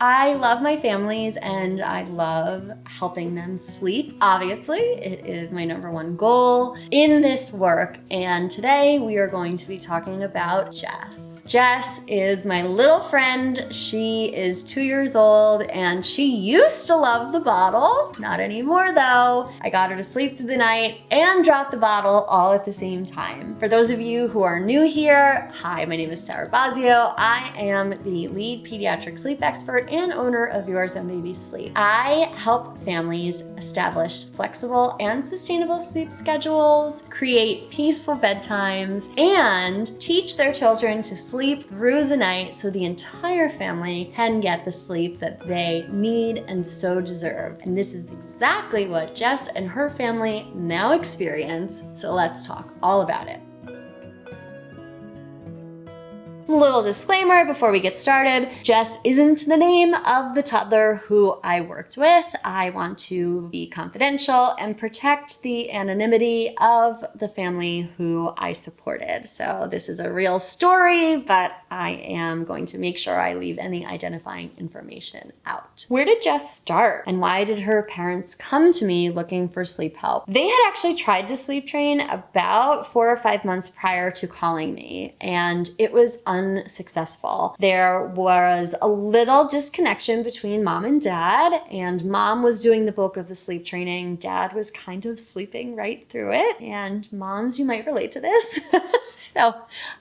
I love my families and I love helping them sleep. Obviously, it is my number one goal in this work. And today we are going to be talking about Jess. Jess is my little friend. She is 2 years old and she used to love the bottle. Not anymore though. I got her to sleep through the night and drop the bottle all at the same time. For those of you who are new here, hi, my name is Sarah Bossio. I am the lead pediatric sleep expert and owner of Your Zen Baby Sleep. I help families establish flexible and sustainable sleep schedules, create peaceful bedtimes, and teach their children to sleep through the night so the entire family can get the sleep that they need and so deserve. And this is exactly what Jess and her family now experience. So let's talk all about it. Little disclaimer before we get started, Jess isn't the name of the toddler who I worked with. I want to be confidential and protect the anonymity of the family who I supported. So this is a real story, but I am going to make sure I leave any identifying information out. Where did Jess start and why did her parents come to me looking for sleep help? They had actually tried to sleep train about 4 or 5 months prior to calling me, and it was unsuccessful. There was a little disconnection between mom and dad, and mom was doing the bulk of the sleep training. Dad was kind of sleeping right through it, and moms, you might relate to this. So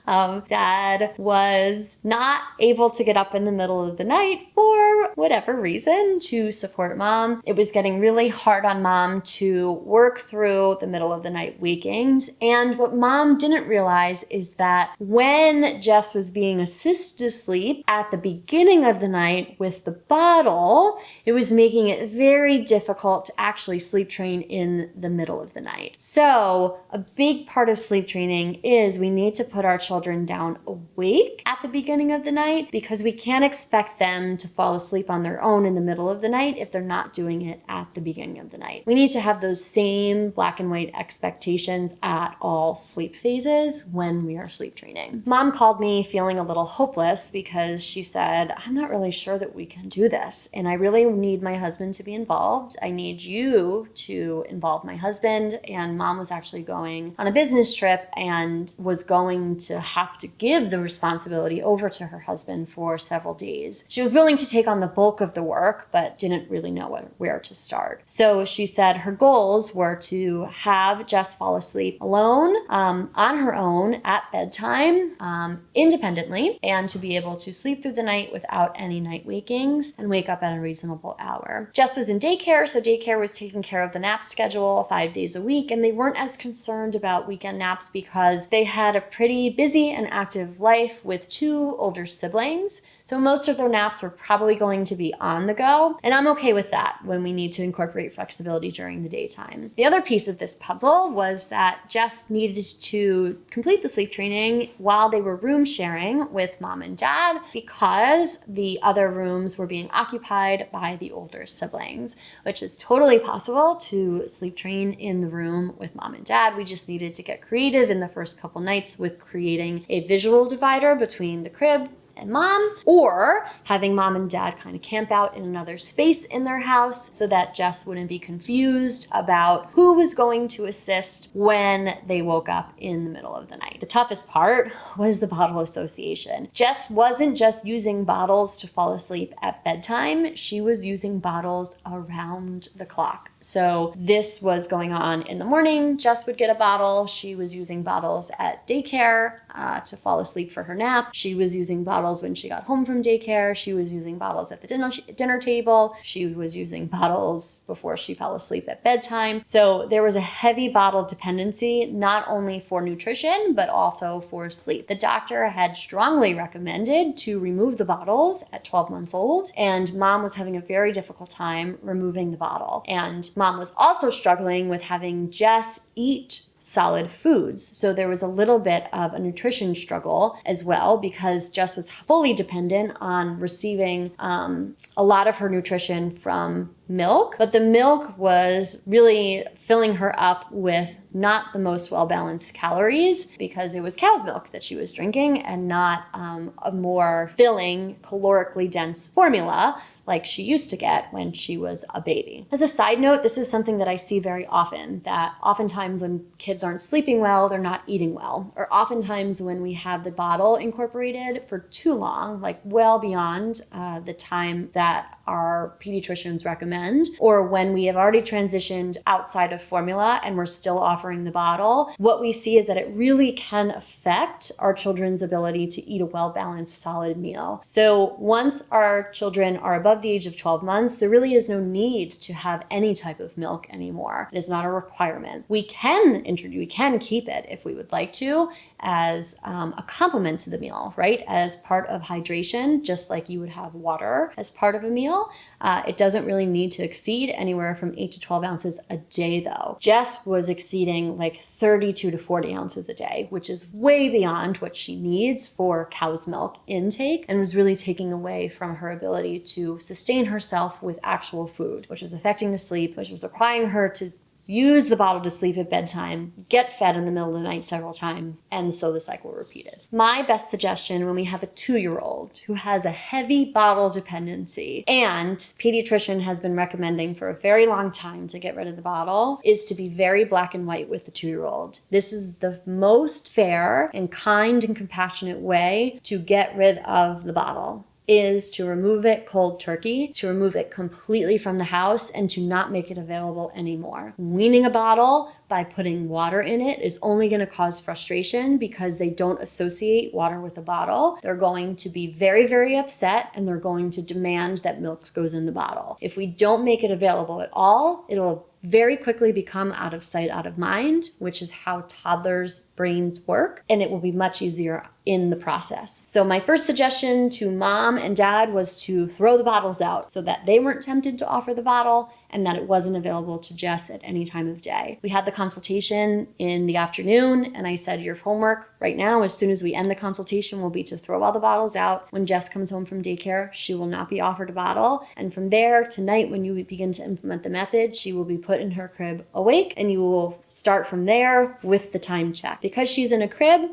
dad was not able to get up in the middle of the night for whatever reason to support mom. It was getting really hard on mom to work through the middle of the night wakings. And what mom didn't realize is that when Jess was being assisted to sleep at the beginning of the night with the bottle, it was making it very difficult to actually sleep train in the middle of the night. So a big part of sleep training is we need to put our children down awake at the beginning of the night because we can't expect them to fall asleep on their own in the middle of the night if they're not doing it at the beginning of the night. We need to have those same black and white expectations at all sleep phases when we are sleep training. Mom called me feeling a little hopeless because she said, I'm not really sure that we can do this, and I really need my husband to be involved. I need you to involve my husband. And mom was actually going on a business trip and was going to have to give the responsibility over to her husband for several days. She was willing to take on the bulk of the work, but didn't really know where to start. So she said her goals were to have Jess fall asleep alone, on her own at bedtime, independently, and to be able to sleep through the night without any night wakings and wake up at a reasonable hour. Jess was in daycare, so daycare was taking care of the nap schedule 5 days a week, and they weren't as concerned about weekend naps because they had a pretty busy and active life with 2 older siblings. So most of their naps were probably going to be on the go, and I'm okay with that when we need to incorporate flexibility during the daytime. The other piece of this puzzle was that Jess needed to complete the sleep training while they were room sharing with mom and dad because the other rooms were being occupied by the older siblings, which is totally possible to sleep train in the room with mom and dad. We just needed to get creative in the first couple nights with creating a visual divider between the crib and mom, or having mom and dad kind of camp out in another space in their house so that Jess wouldn't be confused about who was going to assist when they woke up in the middle of the night. The toughest part was the bottle association. Jess wasn't just using bottles to fall asleep at bedtime, she was using bottles around the clock. So this was going on in the morning. Jess would get a bottle. She was using bottles at daycare to fall asleep for her nap. She was using bottles when she got home from daycare. She was using bottles at the dinner table. She was using bottles before she fell asleep at bedtime. So there was a heavy bottle dependency, not only for nutrition, but also for sleep. The doctor had strongly recommended to remove the bottles at 12 months old, and mom was having a very difficult time removing the bottle. And mom was also struggling with having Jess eat solid foods. So there was a little bit of a nutrition struggle as well because Jess was fully dependent on receiving a lot of her nutrition from milk, but the milk was really filling her up with not the most well-balanced calories because it was cow's milk that she was drinking and not a more filling, calorically dense formula like she used to get when she was a baby. As a side note, this is something that I see very often, that oftentimes when kids aren't sleeping well, they're not eating well. Or oftentimes when we have the bottle incorporated for too long, like well beyond the time that our pediatricians recommend, or when we have already transitioned outside of formula and we're still offering the bottle, what we see is that it really can affect our children's ability to eat a well-balanced, solid meal. So once our children are above the age of 12 months, there really is no need to have any type of milk anymore. It is not a requirement. We can keep it if we would like to as a complement to the meal, right? As part of hydration, just like you would have water as part of a meal. It doesn't really need to exceed anywhere from 8 to 12 ounces a day though. Jess was exceeding like 32 to 40 ounces a day, which is way beyond what she needs for cow's milk intake and was really taking away from her ability to sustain herself with actual food, which was affecting the sleep, which was requiring her to use the bottle to sleep at bedtime, get fed in the middle of the night several times, and so the cycle repeated. My best suggestion when we have a 2-year-old who has a heavy bottle dependency and pediatrician has been recommending for a very long time to get rid of the bottle is to be very black and white with the 2-year-old. This is the most fair and kind and compassionate way to get rid of the bottle, is to remove it cold turkey, to remove it completely from the house, and to not make it available anymore. Weaning a bottle by putting water in it is only going to cause frustration because they don't associate water with a bottle. They're going to be very, very upset and they're going to demand that milk goes in the bottle. If we don't make it available at all, it'll very quickly become out of sight, out of mind, which is how toddlers' brains work, and it will be much easier in the process. So my first suggestion to mom and dad was to throw the bottles out so that they weren't tempted to offer the bottle and that it wasn't available to Jess at any time of day. We had the consultation in the afternoon and I said, your homework right now, as soon as we end the consultation, will be to throw all the bottles out. When Jess comes home from daycare, she will not be offered a bottle. And from there, tonight, when you begin to implement the method, she will be put in her crib awake and you will start from there with the time check. Because she's in a crib,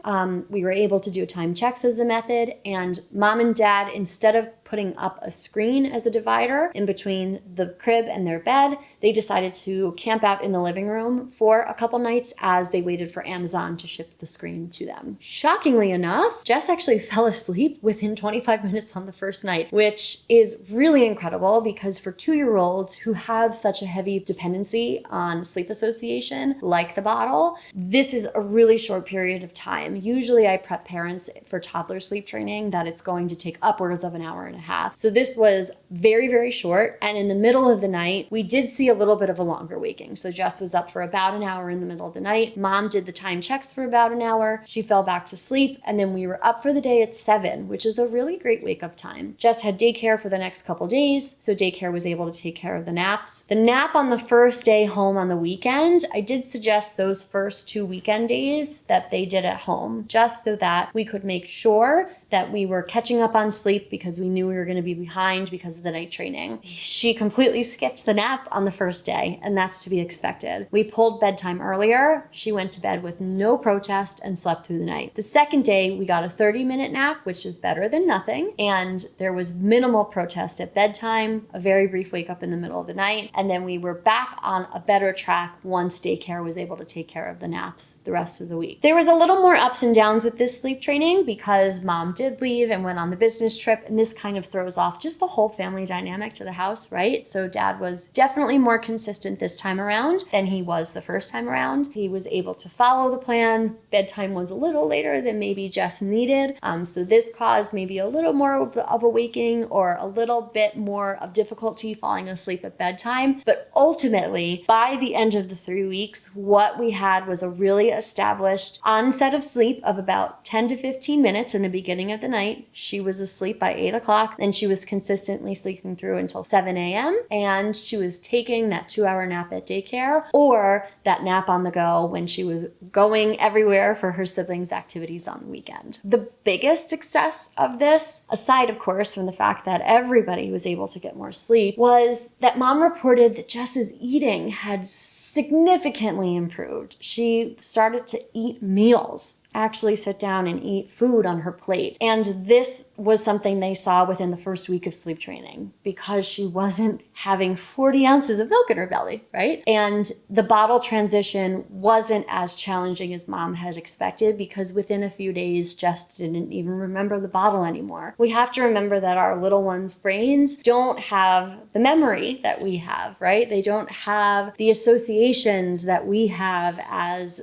we were able to do time checks as the method, and mom and dad, instead of putting up a screen as a divider in between the crib and their bed, they decided to camp out in the living room for a couple nights as they waited for Amazon to ship the screen to them. Shockingly enough, Jess actually fell asleep within 25 minutes on the first night, which is really incredible because for 2-year-olds who have such a heavy dependency on sleep association, like the bottle, this is a really short period of time. Usually I prep parents for toddler sleep training that it's going to take upwards of an hour and a half. So this was very, very short. And in the middle of the night, we did see a little bit of a longer waking. So Jess was up for about an hour in the middle of the night. Mom did the time checks for about an hour. She fell back to sleep. And then we were up for the day at 7, which is a really great wake up time. Jess had daycare for the next couple days. So daycare was able to take care of the naps. The nap on the first day home on the weekend, I did suggest those first 2 weekend days that they did at home, just so that we could make sure that we were catching up on sleep because we knew we were going to be behind because of the night training. She completely skipped the nap on the first day, and that's to be expected. We pulled bedtime earlier. She went to bed with no protest and slept through the night. The second day, we got a 30-minute nap, which is better than nothing, and there was minimal protest at bedtime, a very brief wake up in the middle of the night, and then we were back on a better track once daycare was able to take care of the naps the rest of the week. There was a little more ups and downs with this sleep training because mom did leave and went on the business trip, and this kind of throws off just the whole family dynamic to the house, right? So dad was definitely more consistent this time around than he was the first time around. He was able to follow the plan. Bedtime was a little later than maybe Jess needed. So this caused maybe a little more of a waking or a little bit more of difficulty falling asleep at bedtime. But ultimately, by the end of the 3 weeks, what we had was a really established onset of sleep of about 10 to 15 minutes in the beginning beginning of the night. She was asleep by 8 o'clock, and she was consistently sleeping through until 7 a.m. And she was taking that 2-hour nap at daycare or that nap on the go when she was going everywhere for her siblings' activities on the weekend. The biggest success of this, aside of course from the fact that everybody was able to get more sleep, was that mom reported that Jess's eating had significantly improved. She started to eat meals, actually sit down and eat food on her plate. And this was something they saw within the first week of sleep training because she wasn't having 40 ounces of milk in her belly, right? And the bottle transition wasn't as challenging as mom had expected because within a few days, Jess didn't even remember the bottle anymore. We have to remember that our little ones' brains don't have the memory that we have, right? They don't have the associations that we have as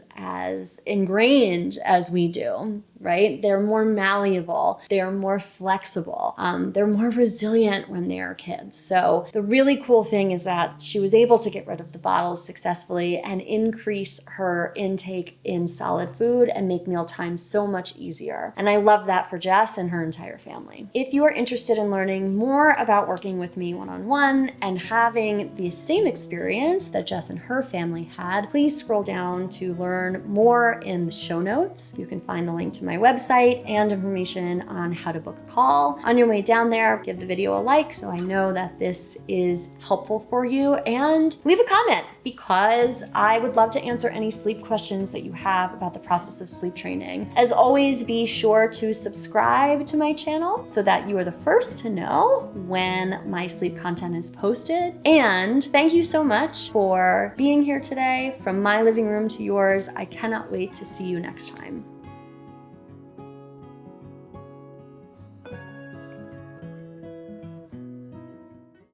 ingrained as we do, right? They're more malleable, they're more flexible, they're more resilient when they are kids. So the really cool thing is that she was able to get rid of the bottles successfully and increase her intake in solid food and make mealtime so much easier. And I love that for Jess and her entire family. If you are interested in learning more about working with me one-on-one and having the same experience that Jess and her family had, please scroll down to learn more in the show notes. You can find the link to my website and information on how to book a call. On your way down there, give the video a like so I know that this is helpful for you, and leave a comment because I would love to answer any sleep questions that you have about the process of sleep training. As always, be sure to subscribe to my channel so that you are the first to know when my sleep content is posted. And thank you so much for being here today. From my living room to yours, I cannot wait to see you next time.